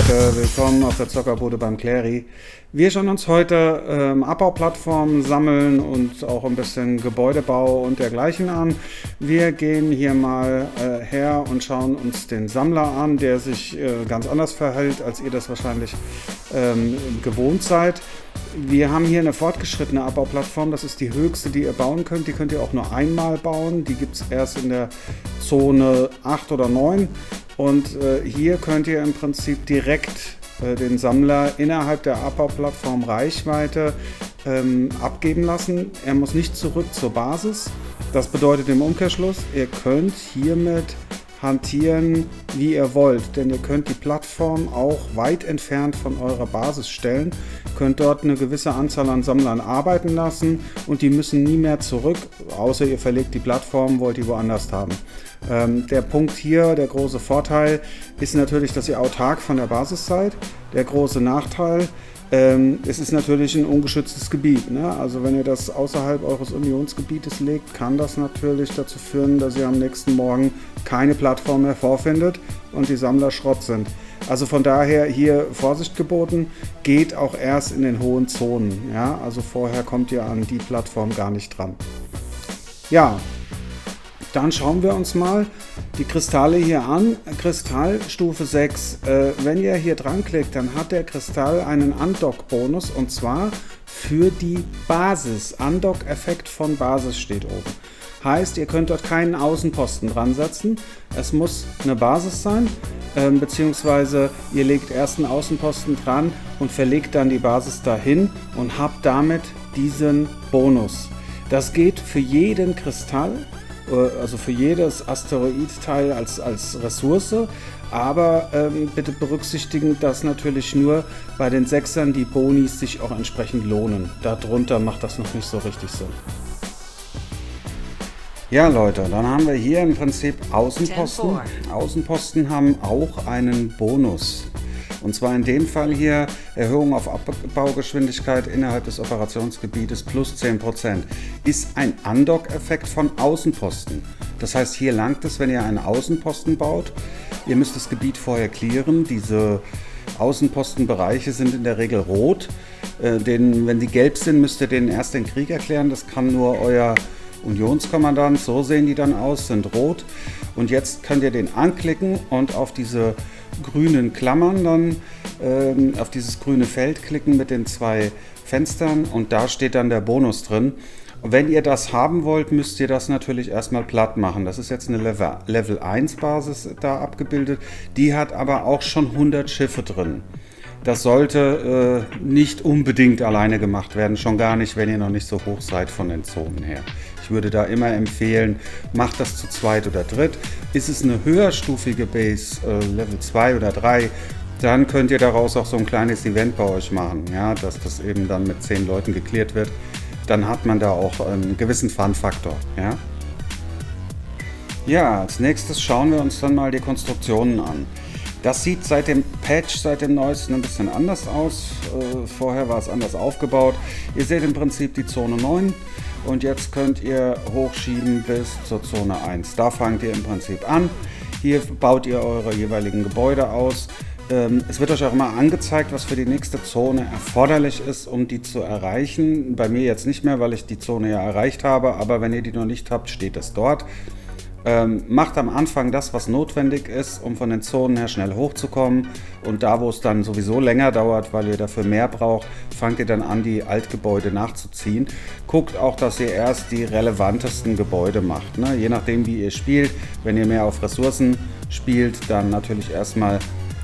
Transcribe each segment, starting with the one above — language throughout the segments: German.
Leute, willkommen auf der Zockerbude beim Clary. Wir schauen uns heute Abbauplattformen sammeln und auch ein bisschen Gebäudebau und dergleichen an. Wir gehen hier mal her und schauen uns den Sammler an, der sich ganz anders verhält, als ihr das wahrscheinlich gewohnt seid. Wir haben hier eine fortgeschrittene Abbauplattform, das ist die höchste, die ihr bauen könnt. Die könnt ihr auch nur einmal bauen, die gibt es erst in der Zone 8 oder 9. Und hier könnt ihr im Prinzip direkt den Sammler innerhalb der Abbauplattform Reichweite abgeben lassen. Er muss nicht zurück zur Basis. Das bedeutet im Umkehrschluss, ihr könnt hiermit hantieren, wie ihr wollt, denn ihr könnt die Plattform auch weit entfernt von eurer Basis stellen, könnt dort eine gewisse Anzahl an Sammlern arbeiten lassen und die müssen nie mehr zurück, außer ihr verlegt die Plattform, wollt die woanders haben. Der Punkt hier, der große Vorteil, ist natürlich, dass ihr autark von der Basis seid. Der große Nachteil, es ist natürlich ein ungeschütztes Gebiet, ne? Also wenn ihr das außerhalb eures Unionsgebietes legt, kann das natürlich dazu führen, dass ihr am nächsten Morgen keine Plattform mehr vorfindet und die Sammler Schrott sind. Also von daher hier Vorsicht geboten, geht auch erst in den hohen Zonen. Ja? Also vorher kommt ihr an die Plattform gar nicht dran. Ja, dann schauen wir uns mal die Kristalle hier an. Kristallstufe 6. Wenn ihr hier dran klickt, dann hat der Kristall einen Undock-Bonus und zwar für die Basis. Undock-Effekt von Basis steht oben. Heißt, ihr könnt dort keinen Außenposten dran setzen. Es muss eine Basis sein, beziehungsweise ihr legt erst einen Außenposten dran und verlegt dann die Basis dahin und habt damit diesen Bonus. Das geht für jeden Kristall, also für jedes Asteroidteil als Ressource, aber bitte berücksichtigen, dass natürlich nur bei den Sechsern die Bonis sich auch entsprechend lohnen. Darunter macht das noch nicht so richtig Sinn. Ja Leute, dann haben wir hier im Prinzip Außenposten. Außenposten haben auch einen Bonus. Und zwar in dem Fall hier Erhöhung auf Abbaugeschwindigkeit innerhalb des Operationsgebietes plus 10%. Ist ein Undock-Effekt von Außenposten. Das heißt, hier langt es, wenn ihr einen Außenposten baut. Ihr müsst das Gebiet vorher clearen. Diese Außenpostenbereiche sind in der Regel rot. Wenn die gelb sind, müsst ihr denen erst den Krieg erklären. Das kann nur euer Unionskommandant. So sehen die dann aus, sind rot. Und jetzt könnt ihr den anklicken und auf diese grünen Klammern dann auf dieses grüne Feld klicken mit den zwei Fenstern und da steht dann der Bonus drin. Und wenn ihr das haben wollt, müsst ihr das natürlich erstmal platt machen. Das ist jetzt eine Level 1 Basis da abgebildet, die hat aber auch schon 100 Schiffe drin. Das sollte nicht unbedingt alleine gemacht werden, schon gar nicht, wenn ihr noch nicht so hoch seid von den Zonen her. Ich würde da immer empfehlen, macht das zu zweit oder dritt. Ist es eine höherstufige Base, Level 2 oder 3, dann könnt ihr daraus auch so ein kleines Event bei euch machen, ja, dass das eben dann mit 10 Leuten geklärt wird. Dann hat man da auch einen gewissen Fun-Faktor. Ja? Ja, als nächstes schauen wir uns dann mal die Konstruktionen an. Das sieht seit dem Patch, seit dem neuesten ein bisschen anders aus. Vorher war es anders aufgebaut. Ihr seht im Prinzip die Zone 9 und jetzt könnt ihr hochschieben bis zur Zone 1. Da fangt ihr im Prinzip an. Hier baut ihr eure jeweiligen Gebäude aus. Es wird euch auch immer angezeigt, was für die nächste Zone erforderlich ist, um die zu erreichen. Bei mir jetzt nicht mehr, weil ich die Zone ja erreicht habe, aber wenn ihr die noch nicht habt, steht es dort. Macht am Anfang das, was notwendig ist, um von den Zonen her schnell hochzukommen. Und da, wo es dann sowieso länger dauert, weil ihr dafür mehr braucht, fangt ihr dann an, die Altgebäude nachzuziehen. Guckt auch, dass ihr erst die relevantesten Gebäude macht, ne? Je nachdem, wie ihr spielt. Wenn ihr mehr auf Ressourcen spielt, dann natürlich erstmal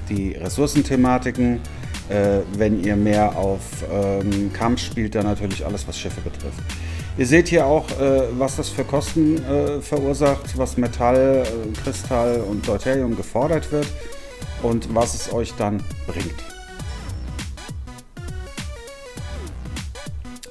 die Ressourcenthematiken. Wenn ihr mehr auf Kampf spielt, dann natürlich alles, was Schiffe betrifft. Ihr seht hier auch, was das für Kosten verursacht, was Metall, Kristall und Deuterium gefordert wird und was es euch dann bringt.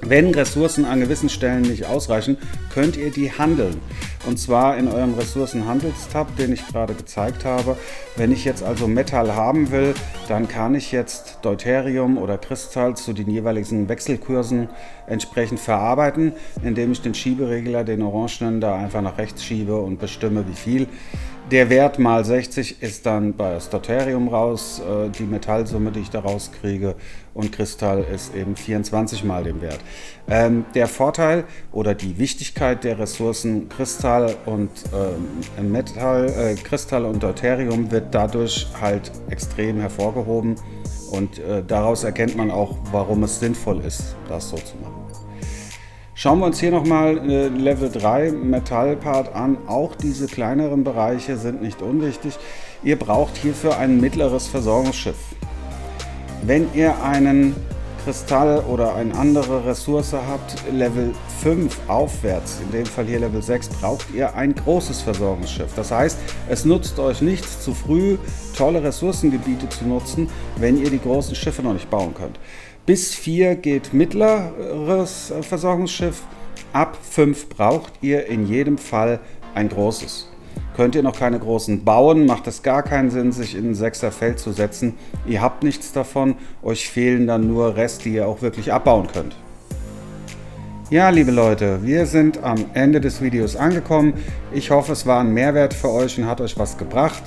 Wenn Ressourcen an gewissen Stellen nicht ausreichen, könnt ihr die handeln. Und zwar in eurem Ressourcenhandelstab, den ich gerade gezeigt habe. Wenn ich jetzt also Metall haben will, dann kann ich jetzt Deuterium oder Kristall zu den jeweiligen Wechselkursen entsprechend verarbeiten, indem ich den Schieberegler, den orangenen, da einfach nach rechts schiebe und bestimme, wie viel. Der Wert mal 60 ist dann bei das Deuterium raus, die Metallsumme, die ich da rauskriege, und Kristall ist eben 24 mal den Wert. Der Vorteil oder die Wichtigkeit der Ressourcen Kristall und Kristall und Deuterium wird dadurch halt extrem hervorgehoben, und daraus erkennt man auch, warum es sinnvoll ist, das so zu machen. Schauen wir uns hier nochmal Level 3 Metallpart an. Auch diese kleineren Bereiche sind nicht unwichtig. Ihr braucht hierfür ein mittleres Versorgungsschiff. Wenn ihr einen Kristall oder eine andere Ressource habt, Level 5 aufwärts, in dem Fall hier Level 6, braucht ihr ein großes Versorgungsschiff. Das heißt, es nutzt euch nichts, zu früh tolle Ressourcengebiete zu nutzen, wenn ihr die großen Schiffe noch nicht bauen könnt. Bis 4 geht mittleres Versorgungsschiff, ab 5 braucht ihr in jedem Fall ein großes. Könnt ihr noch keine großen bauen, macht es gar keinen Sinn, sich in ein 6er Feld zu setzen. Ihr habt nichts davon, euch fehlen dann nur Reste, die ihr auch wirklich abbauen könnt. Ja, liebe Leute, wir sind am Ende des Videos angekommen. Ich hoffe, es war ein Mehrwert für euch und hat euch was gebracht.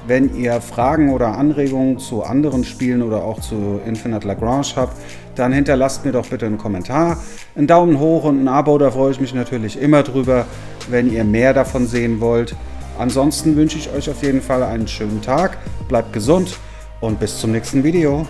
Wenn ihr Fragen oder Anregungen zu anderen Spielen oder auch zu Infinite Lagrange habt, dann hinterlasst mir doch bitte einen Kommentar. Einen Daumen hoch und ein Abo, da freue ich mich natürlich immer drüber, wenn ihr mehr davon sehen wollt. Ansonsten wünsche ich euch auf jeden Fall einen schönen Tag, bleibt gesund und bis zum nächsten Video.